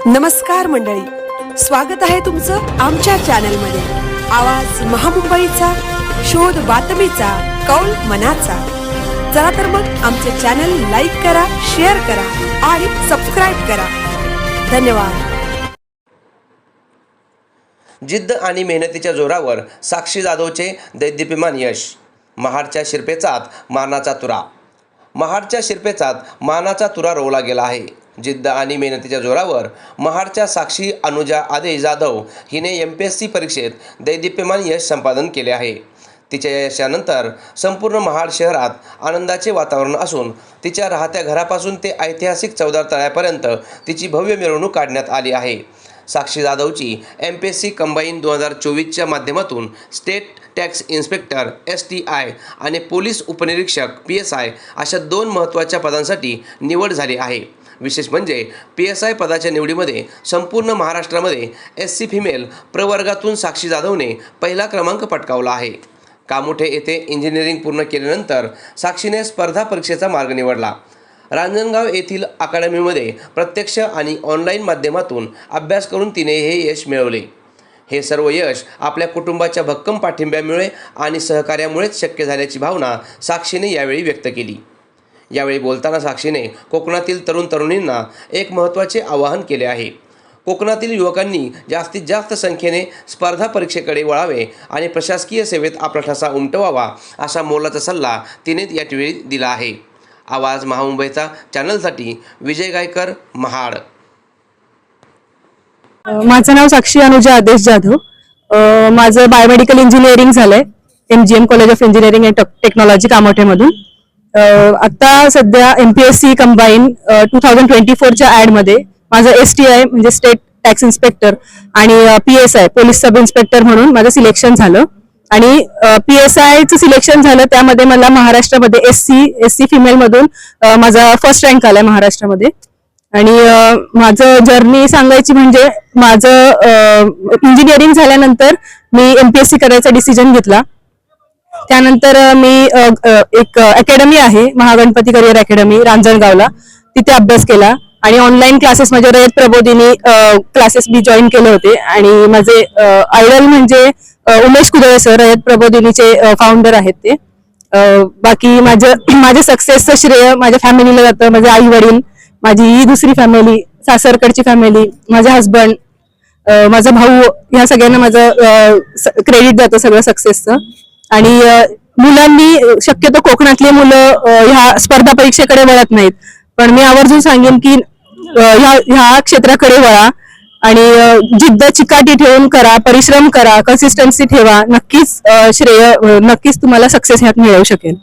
नमस्कार मंडळी, स्वागत आहे तुमचं आमच्या चॅनलमध्ये। आवाज महामुंबईचा, शोध बातमीचा, कौल मनाचा। चला तर मग आमचे चॅनल लाईक करा, शेअर करा आणि सबस्क्राइब करा। धन्यवाद। जिद्द आणि मेहनतीच्या जोरावर साक्षी जाधवचे दैदिप्यमान यश। महाडच्या शिरपेचात मानाचा तुरा। महाडच्या शिरपेचात मानाचा तुरा रोवला गेला आहे। जिद्द आणि मेहनतीच्या जोरावर महाडच्या साक्षी अनुजा आदेश जाधव हिने MPSC परीक्षेत दैदिप्यमान यश संपादन केले आहे। तिच्या यशानंतर संपूर्ण महाड शहरात आनंदाचे वातावरण असून तिच्या राहत्या घरापासून ते ऐतिहासिक चौदार तळ्यापर्यंत तिची भव्य मिरवणूक काढण्यात आली आहे। साक्षी जाधवची MPSC कंबाईन 2024च्या माध्यमातून स्टेट टॅक्स इन्स्पेक्टर STI आणि पोलीस उपनिरीक्षक PSI अशा 2 महत्त्वाच्या पदांसाठी निवड झाली आहे। विशेष म्हणजे PSI पदाच्या निवडीमध्ये संपूर्ण महाराष्ट्रामध्ये SC फिमेल प्रवर्गातून साक्षी जाधवने पहिला क्रमांक पटकावला आहे। कामोठे येथे इंजिनिअरिंग पूर्ण केल्यानंतर साक्षीने स्पर्धा परीक्षेचा मार्ग निवडला। रांजणगाव येथील अकादमीमध्ये प्रत्यक्ष आणि ऑनलाईन माध्यमातून अभ्यास करून तिने हे यश मिळवले। हे सर्व यश आपल्या कुटुंबाच्या भक्कम पाठिंब्यामुळे आणि सहकार्यामुळेच शक्य झाल्याची भावना साक्षीने यावेळी व्यक्त केली। यावेळी बोलताना साक्षीने कोकणातील तरुण तरुणींना एक महत्त्वाचे आवाहन केले आहे। कोकणातील युवकांनी जास्तीत जास्त संख्येने स्पर्धा परीक्षेकडे वळावे आणि प्रशासकीय सेवेत आपला ठसा उमटवावा असा मोलाचा सल्ला तिने यावेळी दिला आहे। आवाज महामुंबईचा चॅनलसाठी विजय गायकर, महाड। माझं नाव साक्षी अनुजा आदेश जाधव। माझं बायोमेडिकल इंजिनिअरिंग झालंय MGM college of engineering and technology कामोठेमधून। आता सध्या MPSC कंबाईन 2024च्या ऍड मध्ये माझं STI म्हणजे स्टेट टॅक्स इन्स्पेक्टर आणि PSI पोलीस सब इन्स्पेक्टर म्हणून माझं सिलेक्शन झालं आणि PSIचं सिलेक्शन झालं। त्यामध्ये मला महाराष्ट्रामध्ये SC फिमेल मधून माझा फर्स्ट रँक आलाय महाराष्ट्रामध्ये। आणि माझं जर्नी सांगायची म्हणजे माझं इंजिनिअरिंग झाल्यानंतर मी MPSC करायचा डिसिजन घेतला। त्यानंतर मी एक अकॅडमी आहे महागणपती करिअर अकॅडमी रांजणगावला, तिथे अभ्यास केला आणि ऑनलाईन क्लासेस म्हणजे रयत प्रबोधिनी क्लासेस मी जॉईन केले होते। आणि माझे आयडल म्हणजे उमेश कुदळे सर, रयत प्रबोधिनीचे फाउंडर आहेत ते। बाकी माझ्या सक्सेसचं श्रेय माझ्या फॅमिलीला जातं। माझे आई वडील, माझी ही दुसरी फॅमिली, सासरकडची फॅमिली, माझे हसबंड, माझा भाऊ, ह्या सगळ्यांना माझं क्रेडिट जातं सगळं सक्सेसचं। आणि मुलांनी शक्यतो कोकणातले मुलं ह्या स्पर्धा परीक्षेकडे वळत नाहीत, पण मी आवर्जून सांगेन की ह्या क्षेत्राकडे वळा आणि जिद्द चिकाटी ठेवून करा, परिश्रम करा, कन्सिस्टन्सी ठेवा, नक्कीच श्रेय नक्कीच तुम्हाला सक्सेस ह्यात मिळू शकेल।